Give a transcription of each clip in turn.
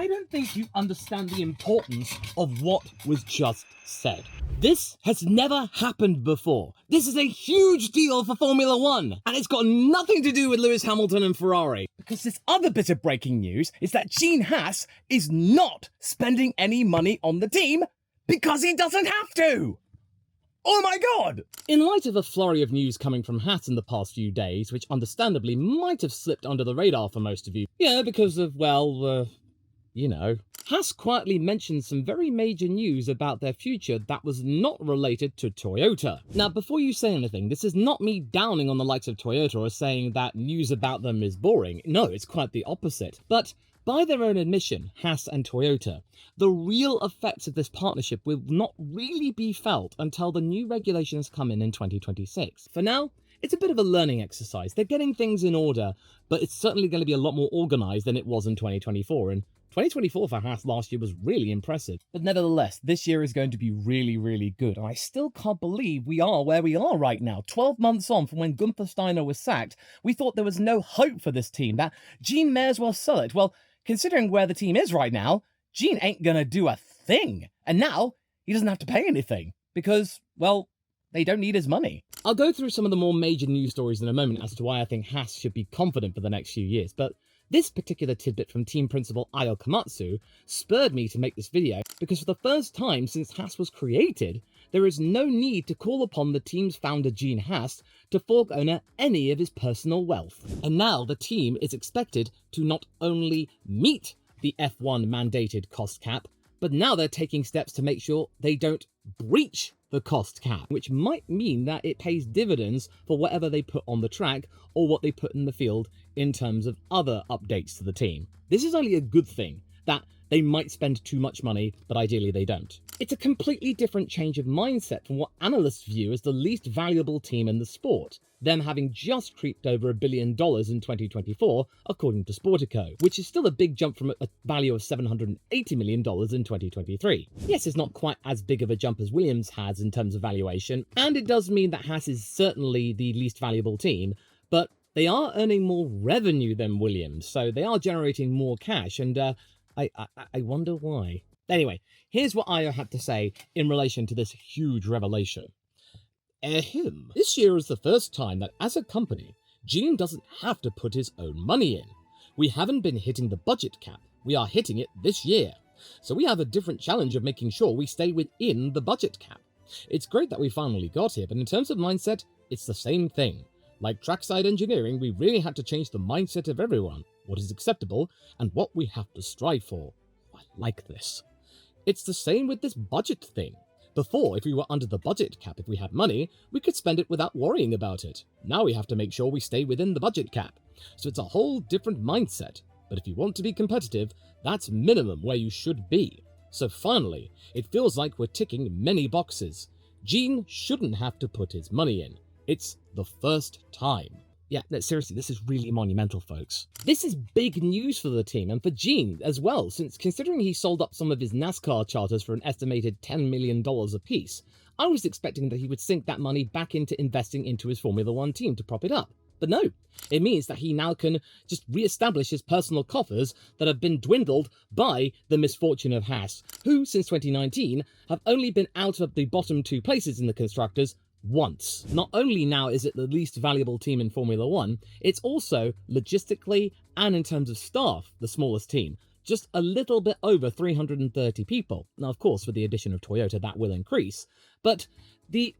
I don't think you understand the importance of what was just said. This has never happened before. This is a huge deal for Formula One, and it's got nothing to do with Lewis Hamilton and Ferrari. Because this other bit of breaking news is that Gene Haas is not spending any money on the team because he doesn't have to. Oh my god! In light of a flurry of news coming from Haas in the past few days, which understandably might have slipped under the radar for most of you, because of, Haas quietly mentioned some very major news about their future that was not related to Toyota. Now, before you say anything, this is not me downing on the likes of Toyota or saying that news about them is boring. No, it's quite the opposite. But by their own admission, Haas and Toyota, the real effects of this partnership will not really be felt until the new regulations come in 2026. For now, it's a bit of a learning exercise. They're getting things in order, but it's certainly going to be a lot more organised than it was in 2024. And 2024 for Haas last year was really impressive. But nevertheless, this year is going to be really, really good. And I still can't believe we are where we are right now. 12 months on from when Gunther Steiner was sacked, we thought there was no hope for this team, that Gene may as well sell it. Well, considering where the team is right now, Gene ain't gonna do a thing. And now, he doesn't have to pay anything. Because, well, they don't need his money. I'll go through some of the more major news stories in a moment as to why I think Haas should be confident for the next few years, but this particular tidbit from team principal Ayo Komatsu spurred me to make this video because for the first time since Haas was created, there is no need to call upon the team's founder Gene Haas to fork owner any of his personal wealth. And now the team is expected to not only meet the F1 mandated cost cap, but now they're taking steps to make sure they don't breach the cost cap, which might mean that it pays dividends for whatever they put on the track or what they put in the field in terms of other updates to the team. This is only a good thing, that they might spend too much money, but ideally they don't. It's a completely different change of mindset from what analysts view as the least valuable team in the sport, them having just creeped over $1 billion in 2024, according to Sportico, which is still a big jump from a value of $780 million in 2023. Yes, it's not quite as big of a jump as Williams has in terms of valuation, and it does mean that Haas is certainly the least valuable team, but they are earning more revenue than Williams, so they are generating more cash, and I wonder why. Anyway, here's what Ayo had to say in relation to this huge revelation. This year is the first time that as a company, Gene doesn't have to put his own money in. We haven't been hitting the budget cap. We are hitting it this year. So we have a different challenge of making sure we stay within the budget cap. It's great that we finally got here, but in terms of mindset, it's the same thing. Like trackside engineering, we really had to change the mindset of everyone, what is acceptable, and what we have to strive for. I like this. It's the same with this budget thing. Before, if we were under the budget cap, if we had money, we could spend it without worrying about it. Now we have to make sure we stay within the budget cap. So it's a whole different mindset. But if you want to be competitive, that's minimum where you should be. So finally, it feels like we're ticking many boxes. Gene shouldn't have to put his money in. It's the first time. Yeah, no, seriously, this is really monumental, folks. This is big news for the team and for Gene as well, since considering he sold up some of his NASCAR charters for an estimated $10 million apiece, I was expecting that he would sink that money back into investing into his Formula One team to prop it up. But no, it means that he now can just re-establish his personal coffers that have been dwindled by the misfortune of Haas, who, since 2019, have only been out of the bottom two places in the constructors once. Not only now is it the least valuable team in Formula One, it's also, logistically and in terms of staff, the smallest team. Just a little bit over 330 people. Now, of course, with the addition of Toyota, that will increase. But the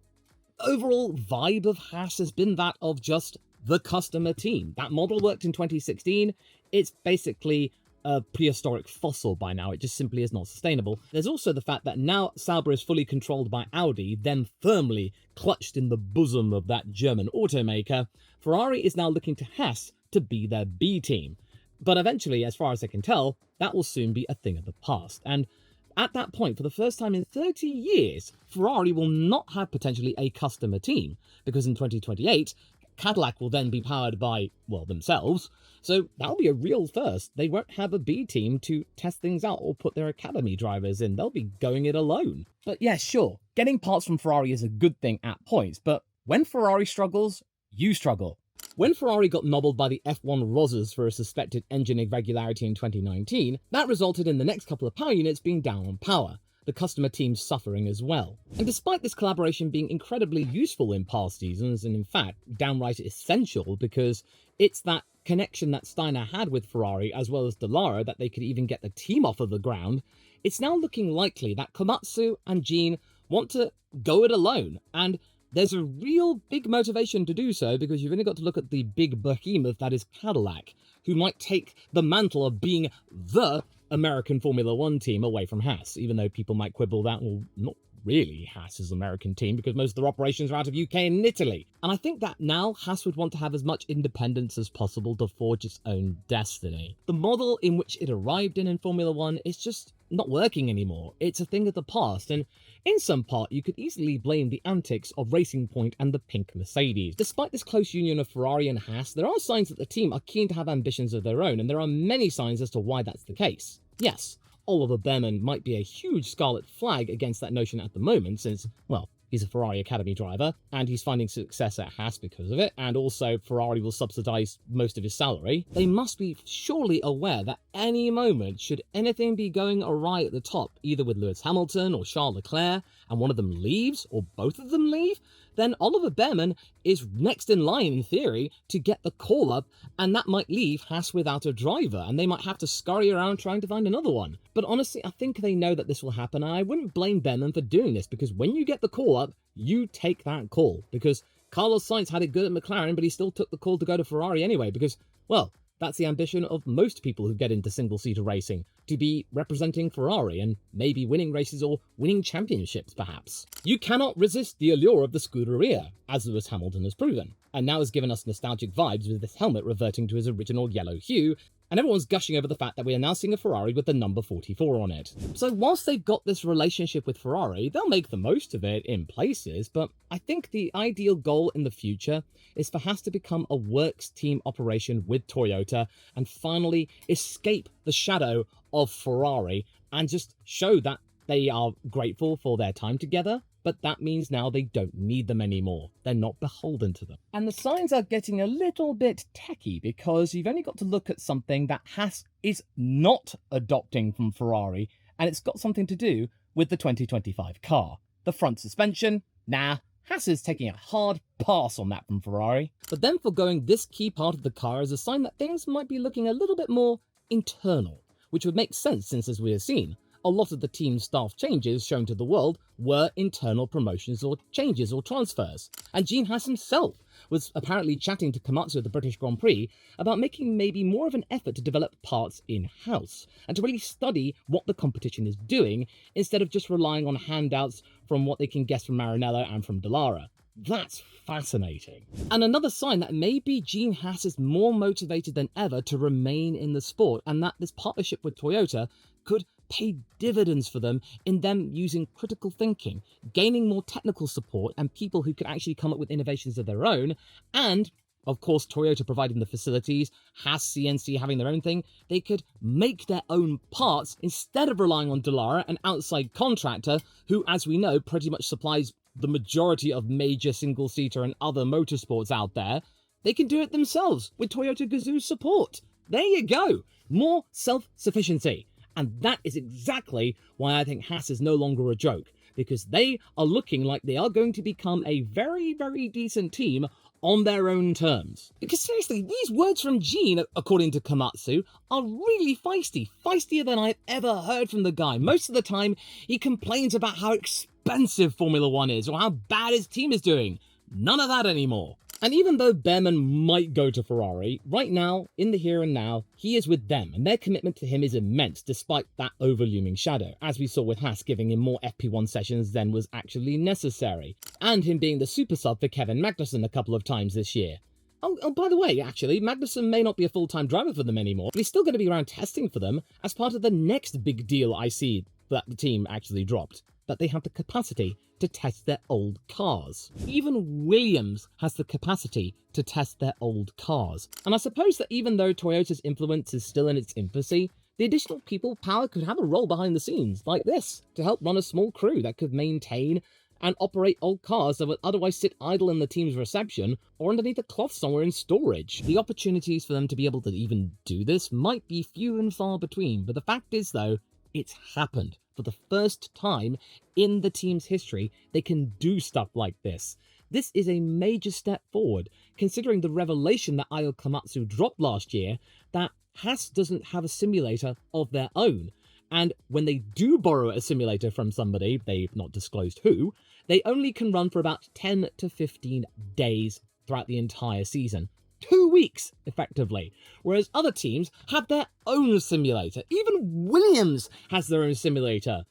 overall vibe of Haas has been that of just the customer team. That model worked in 2016. It's basically a prehistoric fossil by now. It just simply is not sustainable. There's also the fact that now Sauber is fully controlled by Audi, then firmly clutched in the bosom of that German automaker. Ferrari is now looking to Haas to be their B team. But eventually, as far as I can tell, that will soon be a thing of the past. And at that point, for the first time in 30 years, Ferrari will not have potentially a customer team, because in 2028, Cadillac will then be powered by, well, themselves. So that'll be a real first. They won't have a B team to test things out or put their academy drivers in. They'll be going it alone. But yeah, sure, getting parts from Ferrari is a good thing at points, but when Ferrari struggles, you struggle. When Ferrari got nobbled by the F1 Rosas for a suspected engine irregularity in 2019, that resulted in the next couple of power units being down on power, the customer teams suffering as well. And despite this collaboration being incredibly useful in past seasons, and in fact, downright essential, because it's that connection that Steiner had with Ferrari as well as Dallara that they could even get the team off of the ground, it's now looking likely that Komatsu and Gene want to go it alone, and there's a real big motivation to do so because you've only got to look at the big behemoth that is Cadillac, who might take the mantle of being the American Formula One team away from Haas, even though people might quibble that, well, not really Haas's American team because most of their operations are out of UK and Italy. And I think that now Haas would want to have as much independence as possible to forge its own destiny. The model in which it arrived in Formula One is just not working anymore. It's a thing of the past, and in some part you could easily blame the antics of Racing Point and the pink Mercedes. Despite this close union of Ferrari and Haas, there are signs that the team are keen to have ambitions of their own, and there are many signs as to why that's the case. Yes, Oliver Bearman might be a huge scarlet flag against that notion at the moment since, well, he's a Ferrari Academy driver, and he's finding success at Haas because of it, and also Ferrari will subsidise most of his salary. They must be surely aware that any moment, should anything be going awry at the top, either with Lewis Hamilton or Charles Leclerc, and one of them leaves, or both of them leave, then Oliver Bearman is next in line, in theory, to get the call-up, and that might leave Haas without a driver, and they might have to scurry around trying to find another one. But honestly, I think they know that this will happen, and I wouldn't blame Bearman for doing this, because when you get the call-up, you take that call. Because Carlos Sainz had it good at McLaren, but he still took the call to go to Ferrari anyway, because, well, that's the ambition of most people who get into single-seater racing, to be representing Ferrari and maybe winning races or winning championships, perhaps. You cannot resist the allure of the Scuderia, as Lewis Hamilton has proven, and now has given us nostalgic vibes with this helmet reverting to his original yellow hue, and everyone's gushing over the fact that we are now seeing a Ferrari with the number 44 on it. So whilst they've got this relationship with Ferrari, they'll make the most of it in places, but I think the ideal goal in the future is for Haas to become a works team operation with Toyota and finally escape the shadow of Ferrari and just show that they are grateful for their time together, but that means now they don't need them anymore. They're not beholden to them. And the signs are getting a little bit techie because you've only got to look at something that Haas is not adopting from Ferrari, and it's got something to do with the 2025 car. The front suspension, nah, Haas is taking a hard pass on that from Ferrari. But then foregoing this key part of the car is a sign that things might be looking a little bit more internal, which would make sense since, as we have seen, a lot of the team's staff changes shown to the world were internal promotions or changes or transfers. And Gene Haas himself was apparently chatting to Komatsu at the British Grand Prix about making maybe more of an effort to develop parts in-house and to really study what the competition is doing instead of just relying on handouts from what they can guess from Maranello and from Dallara. That's fascinating. And another sign that maybe Gene Haas is more motivated than ever to remain in the sport, and that this partnership with Toyota could pay dividends for them in them using critical thinking, gaining more technical support and people who could actually come up with innovations of their own, and of course Toyota providing the facilities, Haas CNC having their own thing. They could make their own parts instead of relying on Dallara, an outside contractor who, as we know, pretty much supplies the majority of major single-seater and other motorsports out there. They can do it themselves with Toyota Gazoo's support. There you go. More self-sufficiency. And that is exactly why I think Haas is no longer a joke, because they are looking like they are going to become a very, very decent team on their own terms. Because seriously, these words from Gene, according to Komatsu, are really feisty. Feistier than I've ever heard from the guy. Most of the time, he complains about how expensive Formula One is or how bad his team is doing. None of that anymore. And even though Bearman might go to Ferrari, right now, in the here and now, he is with them, and their commitment to him is immense despite that overlooming shadow, as we saw with Haas giving him more FP1 sessions than was actually necessary, and him being the super sub for Kevin Magnussen a couple of times this year. Oh, by the way, actually, Magnussen may not be a full-time driver for them anymore, but he's still going to be around testing for them as part of the next big deal I see that the team actually dropped, that they have the capacity to test their old cars. Even Williams has the capacity to test their old cars. And I suppose that even though Toyota's influence is still in its infancy, the additional people power could have a role behind the scenes, like this, to help run a small crew that could maintain and operate old cars that would otherwise sit idle in the team's reception or underneath a cloth somewhere in storage. The opportunities for them to be able to even do this might be few and far between, but the fact is though, it's happened. For the first time in the team's history, they can do stuff like this. This is a major step forward, considering the revelation that Ayo Komatsu dropped last year that Haas doesn't have a simulator of their own. And when they do borrow a simulator from somebody, they've not disclosed who, they only can run for about 10 to 15 days throughout the entire season. 2 weeks, effectively. Whereas other teams have their own simulator. Even Williams has their own simulator,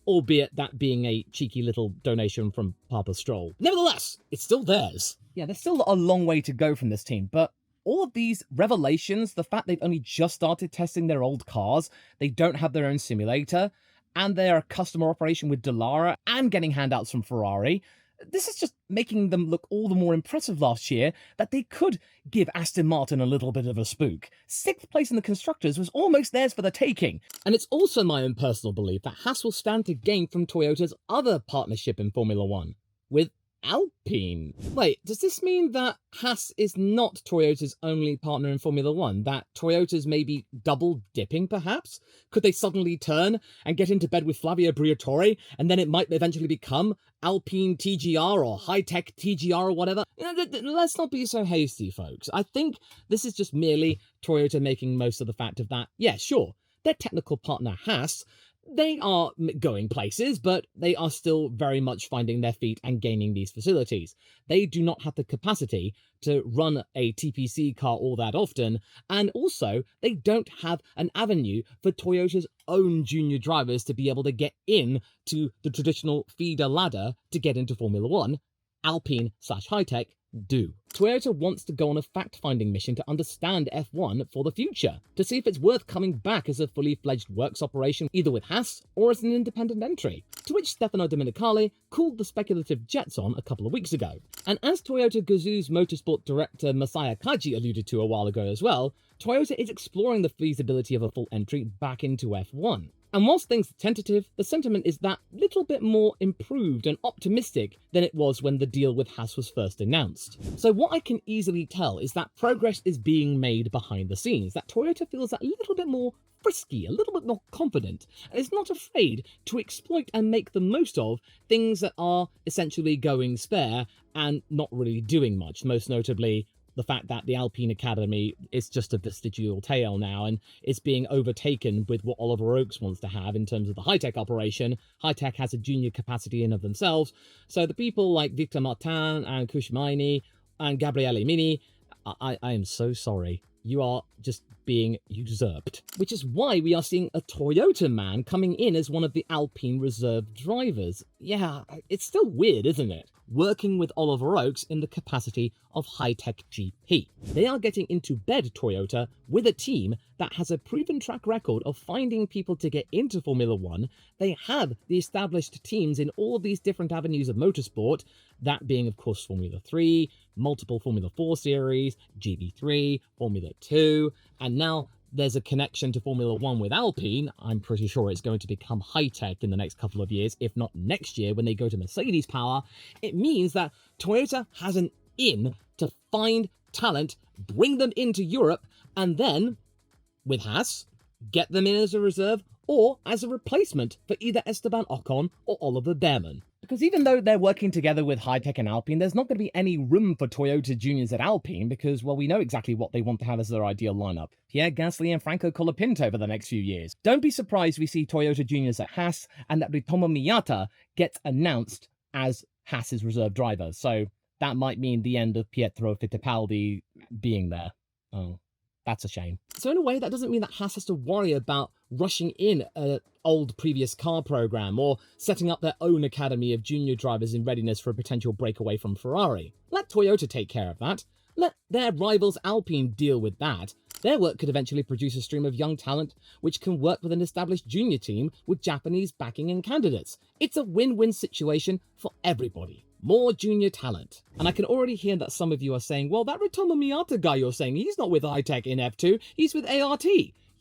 albeit that being a cheeky little donation from Papa Stroll. Nevertheless, it's still theirs. Yeah, there's still a long way to go from this team, but all of these revelations, the fact they've only just started testing their old cars, they don't have their own simulator, and they're a customer operation with Dallara and getting handouts from Ferrari, this is just making them look all the more impressive last year that they could give Aston Martin a little bit of a spook. 6th place in the Constructors was almost theirs for the taking. And it's also my own personal belief that Haas will stand to gain from Toyota's other partnership in Formula One, with Alpine. Wait, does this mean that Haas is not Toyota's only partner in Formula One? That Toyota's maybe double dipping, perhaps? Could they suddenly turn and get into bed with Flavio Briatore, and then it might eventually become Alpine TGR or high-tech TGR or whatever? Let's not be so hasty, folks. I think this is just merely Toyota making most of the fact of that, yeah, sure, their technical partner Haas, they are going places, but they are still very much finding their feet and gaining these facilities. They do not have the capacity to run a TPC car all that often, and also they don't have an avenue for Toyota's own junior drivers to be able to get in to the traditional feeder ladder to get into Formula One. Alpine/Hightech do. Toyota wants to go on a fact-finding mission to understand F1 for the future, to see if it's worth coming back as a fully-fledged works operation either with Haas or as an independent entry, to which Stefano Domenicali called the speculative jets on a couple of weeks ago. And as Toyota Gazoo's motorsport director Masaya Kaji alluded to a while ago as well, Toyota is exploring the feasibility of a full entry back into F1. And whilst things are tentative, the sentiment is that little bit more improved and optimistic than it was when the deal with Haas was first announced. So what I can easily tell is that progress is being made behind the scenes, that Toyota feels a little bit more frisky, a little bit more confident, and is not afraid to exploit and make the most of things that are essentially going spare and not really doing much, most notably the fact that the Alpine Academy is just a vestigial tale now, and it's being overtaken with what Oliver Oakes wants to have in terms of the high-tech operation. High-tech has a junior capacity in of themselves, so the people like Victor Martin and Kushmaini and Gabriele Mini, I am so sorry. You are just being usurped. Which is why we are seeing a Toyota man coming in as one of the Alpine reserve drivers. Yeah, it's still weird, isn't it? Working with Oliver Oakes in the capacity of high-tech GP. They are getting into bed, Toyota, with a team that has a proven track record of finding people to get into Formula One. They have the established teams in all of these different avenues of motorsport, that being, of course, Formula 3, multiple Formula 4 series, GB3, Formula 2, and now there's a connection to Formula 1 with Alpine. I'm pretty sure it's going to become high-tech in the next couple of years, if not next year when they go to Mercedes power. It means that Toyota has an in to find talent, bring them into Europe, and then, with Haas, get them in as a reserve or as a replacement for either Esteban Ocon or Oliver Bearman. Because even though they're working together with High-Tech and Alpine, there's not going to be any room for Toyota juniors at Alpine because, well, we know exactly what they want to have as their ideal lineup. Pierre Gasly and Franco Colapinto over the next few years. Don't be surprised we see Toyota juniors at Haas and that Ritomo Miyata gets announced as Haas's reserve driver. So that might mean the end of Pietro Fittipaldi being there. Oh, that's a shame. So in a way, that doesn't mean that Haas has to worry about rushing in an old previous car program or setting up their own academy of junior drivers in readiness for a potential breakaway from Ferrari. Let Toyota take care of that. Let their rivals Alpine deal with that. Their work could eventually produce a stream of young talent which can work with an established junior team with Japanese backing and candidates. It's a win-win situation for everybody. More junior talent. And I can already hear that some of you are saying, well, that Ritomo Miyata guy you're saying, he's not with High-Tech in F2, he's with ART.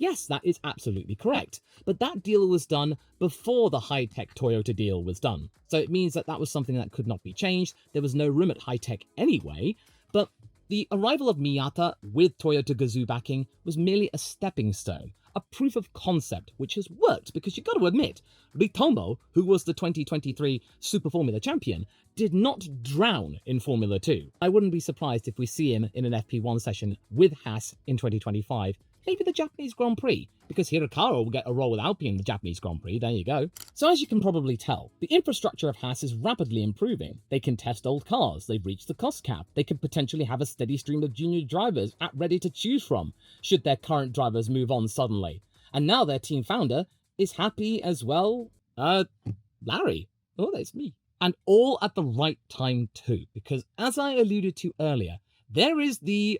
Yes, that is absolutely correct. But that deal was done before the high-tech Toyota deal was done. So it means that that was something that could not be changed. There was no room at high-tech anyway. But the arrival of Miyata with Toyota Gazoo backing was merely a stepping stone, a proof of concept, which has worked because you've got to admit, Ritomo, who was the 2023 Super Formula champion, did not drown in Formula 2. I wouldn't be surprised if we see him in an FP1 session with Haas in 2025, maybe the Japanese Grand Prix, because Hirakawa will get a role with Alpine in the Japanese Grand Prix, there you go. So as you can probably tell, the infrastructure of Haas is rapidly improving. They can test old cars, they've reached the cost cap, they can potentially have a steady stream of junior drivers at ready to choose from, should their current drivers move on suddenly. And now their team founder is happy as well, Larry. Oh, that's me. And all at the right time too, because as I alluded to earlier, there is the,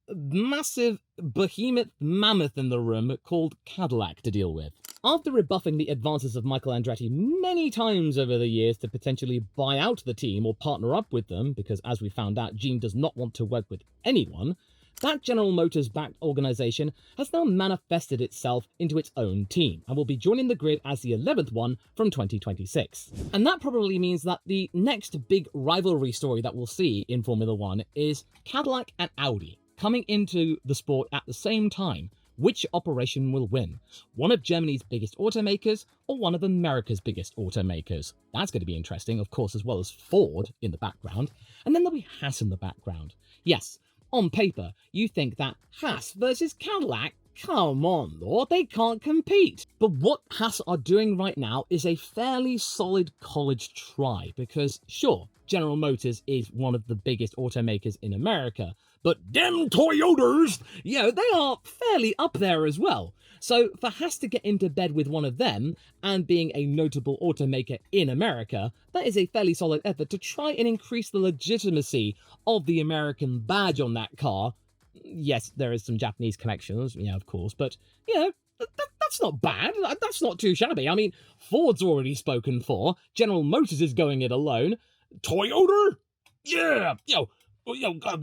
massive behemoth mammoth in the room called Cadillac to deal with. After rebuffing the advances of Michael Andretti many times over the years to potentially buy out the team or partner up with them, because as we found out, Gene does not want to work with anyone, that General Motors-backed organisation has now manifested itself into its own team and will be joining the grid as the 11th one from 2026. And that probably means that the next big rivalry story that we'll see in Formula 1 is Cadillac and Audi coming into the sport at the same time. Which operation will win? One of Germany's biggest automakers or one of America's biggest automakers? That's going to be interesting, of course, as well as Ford in the background. And then there'll be Haas in the background. Yes, on paper, you think that Haas versus Cadillac? Come on, Lord, they can't compete. But what Haas are doing right now is a fairly solid college try, because sure, General Motors is one of the biggest automakers in America, but them Toyotas, yeah, they are fairly up there as well. So for Haas to get into bed with one of them, and being a notable automaker in America, that is a fairly solid effort to try and increase the legitimacy of the American badge on that car. Yes, there is some Japanese connections, yeah, of course, but, you know, that's not bad. That's not too shabby. I mean, Ford's already spoken for. General Motors is going it alone. Toyota? Yeah,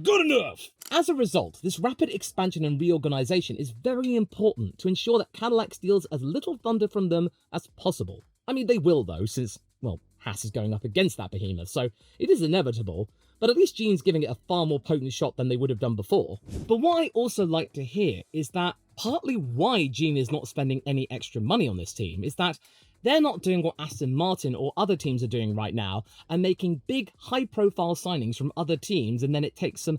good enough. As a result, this rapid expansion and reorganization is very important to ensure that Cadillac steals as little thunder from them as possible. I mean, they will though, since, well, Haas is going up against that behemoth, so it is inevitable, but at least Gene's giving it a far more potent shot than they would have done before. But what I also like to hear is that partly why Gene is not spending any extra money on this team is that they're not doing what Aston Martin or other teams are doing right now and making big, high-profile signings from other teams, and then it takes some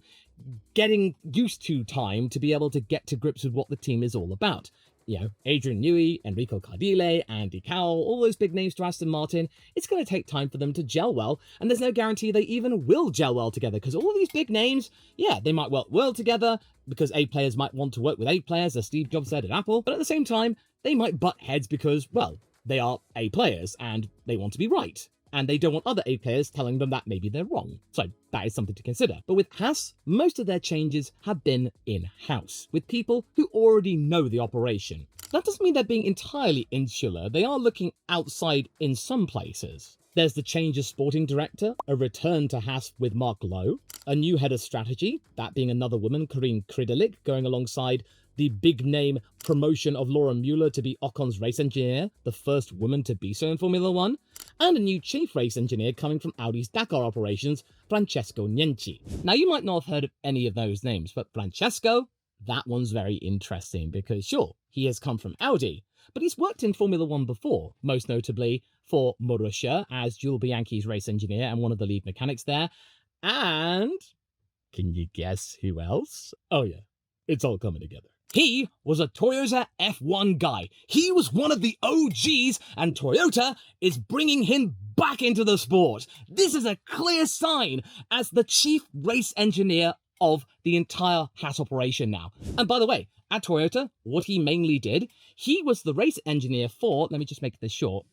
getting used to time to be able to get to grips with what the team is all about. You know, Adrian Newey, Enrico Cardile, Andy Cowell, all those big names to Aston Martin, it's going to take time for them to gel well, and there's no guarantee they even will gel well together, because all of these big names, yeah, they might work well together, because A players might want to work with A players, as Steve Jobs said at Apple, but at the same time, they might butt heads because, well, they are A players, and they want to be right. And they don't want other A players telling them that maybe they're wrong. So that is something to consider. But with Haas, most of their changes have been in-house, with people who already know the operation. That doesn't mean they're being entirely insular. They are looking outside in some places. There's the change of sporting director, a return to Haas with Mark Lowe, a new head of strategy, that being another woman, Corinne Kridalik, going alongside the big-name promotion of Laura Mueller to be Ocon's race engineer, the first woman to be so in Formula 1, and a new chief race engineer coming from Audi's Dakar operations, Francesco Nienci. Now, you might not have heard of any of those names, but Francesco, that one's very interesting, because sure, he has come from Audi, but he's worked in Formula 1 before, most notably for Marussia as Jules Bianchi's race engineer and one of the lead mechanics there, and can you guess who else? Oh yeah, it's all coming together. He was a Toyota F1 guy. He was one of the OGs, and Toyota is bringing him back into the sport. This is a clear sign as the chief race engineer of the entire Haas operation now. And by the way, at Toyota, what he mainly did, he was the race engineer for, let me just make this short,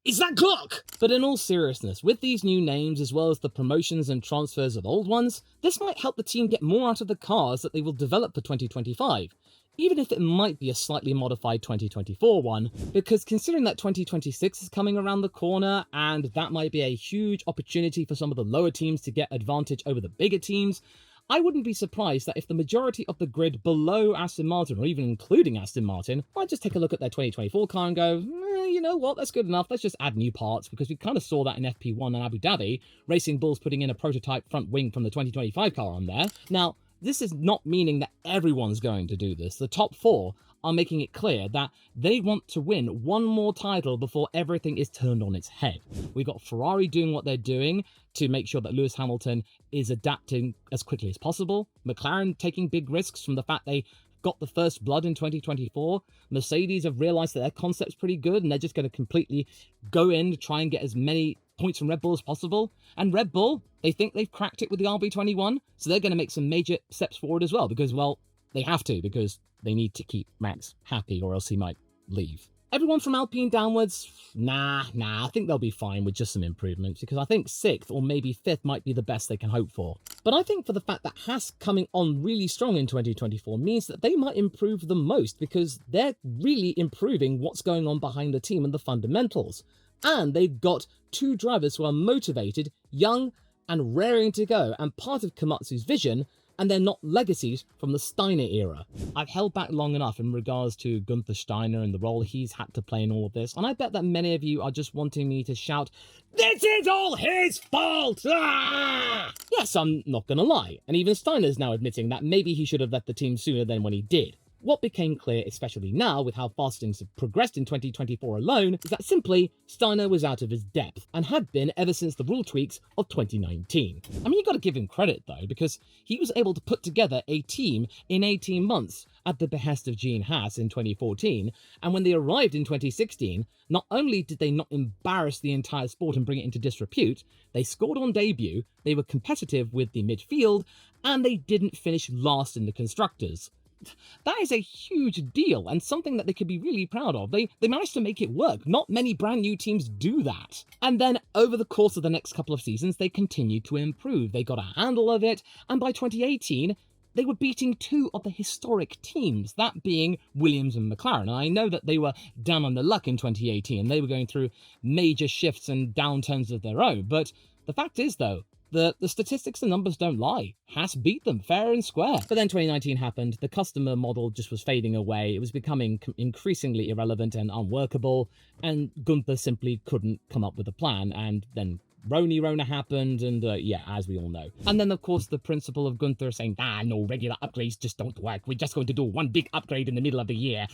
it's that clock! But in all seriousness, with these new names as well as the promotions and transfers of old ones, this might help the team get more out of the cars that they will develop for 2025, even if it might be a slightly modified 2024 one, because considering that 2026 is coming around the corner and that might be a huge opportunity for some of the lower teams to get advantage over the bigger teams, I wouldn't be surprised that if the majority of the grid below Aston Martin, or even including Aston Martin, might just take a look at their 2024 car and go, you know what, that's good enough, let's just add new parts, because we kind of saw that in FP1 and Abu Dhabi, Racing Bulls putting in a prototype front wing from the 2025 car on there. Now, this is not meaning that everyone's going to do this. The top 4 are making it clear that they want to win one more title before everything is turned on its head. We've got Ferrari doing what they're doing to make sure that Lewis Hamilton is adapting as quickly as possible. McLaren taking big risks from the fact they got the first blood in 2024. Mercedes have realized that their concept's pretty good and they're just going to completely go in to try and get as many points from Red Bull as possible. And Red Bull, they think they've cracked it with the RB21, so they're going to make some major steps forward as well, because, well, they have to, because they need to keep Max happy or else he might leave. Everyone from Alpine downwards, nah, I think they'll be fine with just some improvements, because I think 6th or maybe 5th might be the best they can hope for. But I think for the fact that Haas coming on really strong in 2024 means that they might improve the most, because they're really improving what's going on behind the team and the fundamentals. And they've got 2 drivers who are motivated, young, and raring to go, and part of Komatsu's vision, and they're not legacies from the Steiner era. I've held back long enough in regards to Gunther Steiner and the role he's had to play in all of this, and I bet that many of you are just wanting me to shout, "This is all his fault!" Ah! Yes, I'm not gonna lie, and even Steiner's now admitting that maybe he should have left the team sooner than when he did. What became clear, especially now with how fast things have progressed in 2024 alone, is that simply Steiner was out of his depth, and had been ever since the rule tweaks of 2019. I mean, you gotta give him credit though, because he was able to put together a team in 18 months at the behest of Gene Haas in 2014, and when they arrived in 2016, not only did they not embarrass the entire sport and bring it into disrepute, they scored on debut, they were competitive with the midfield, and they didn't finish last in the constructors. That is a huge deal, and something that they could be really proud of. They managed to make it work. Not many brand new teams do that. And then, over the course of the next couple of seasons, they continued to improve. They got a handle of it, and by 2018, they were beating 2 of the historic teams, that being Williams and McLaren. And I know that they were down on their luck in 2018, and they were going through major shifts and downturns of their own. But the fact is, though, the statistics and numbers don't lie. Haas beat them fair and square. But then 2019 happened, the customer model just was fading away, it was becoming increasingly irrelevant and unworkable, and Gunther simply couldn't come up with a plan, and then Rona happened, and yeah, as we all know. And then, of course, the principle of Gunther saying, no, regular upgrades just don't work, we're just going to do one big upgrade in the middle of the year.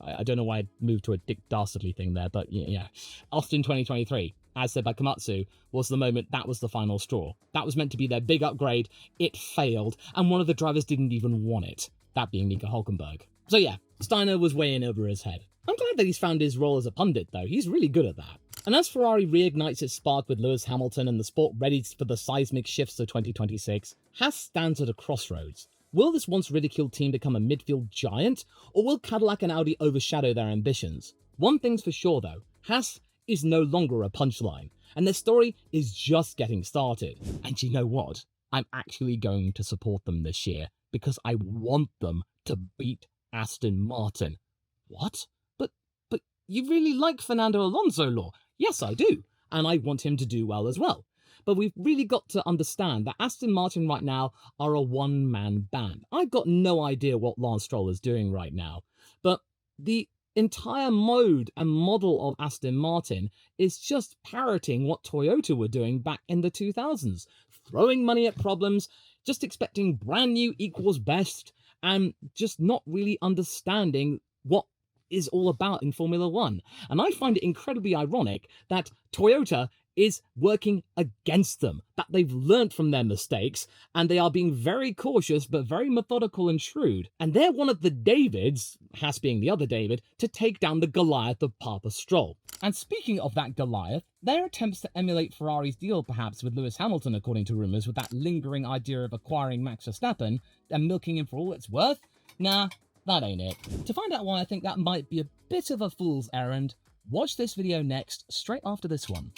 I don't know why I moved to a Dick Dastardly thing there, but yeah. Austin 2023, as said by Komatsu, was the moment that was the final straw. That was meant to be their big upgrade, it failed, and one of the drivers didn't even want it, that being Nico Hülkenberg. So yeah, Steiner was way in over his head. I'm glad that he's found his role as a pundit though, he's really good at that. And as Ferrari reignites its spark with Lewis Hamilton and the sport ready for the seismic shifts of 2026, Haas stands at a crossroads. Will this once ridiculed team become a midfield giant, or will Cadillac and Audi overshadow their ambitions? One thing's for sure though, Haas is no longer a punchline, and their story is just getting started. And you know what? I'm actually going to support them this year, because I want them to beat Aston Martin. What? But you really like Fernando Alonso, Law? Yes, I do, and I want him to do well as well. But we've really got to understand that Aston Martin right now are a one-man band. I've got no idea what Lance Stroll is doing right now, but the entire mode and model of Aston Martin is just parroting what Toyota were doing back in the 2000s. Throwing money at problems, just expecting brand new equals best, and just not really understanding what is all about in Formula One. And I find it incredibly ironic that Toyota is working against them, that they've learnt from their mistakes, and they are being very cautious but very methodical and shrewd. And they're one of the Davids, Haas being the other David, to take down the Goliath of Papa Stroll. And speaking of that Goliath, their attempts to emulate Ferrari's deal perhaps with Lewis Hamilton, according to rumours, with that lingering idea of acquiring Max Verstappen and milking him for all it's worth? Nah, that ain't it. To find out why I think that might be a bit of a fool's errand, watch this video next, straight after this one.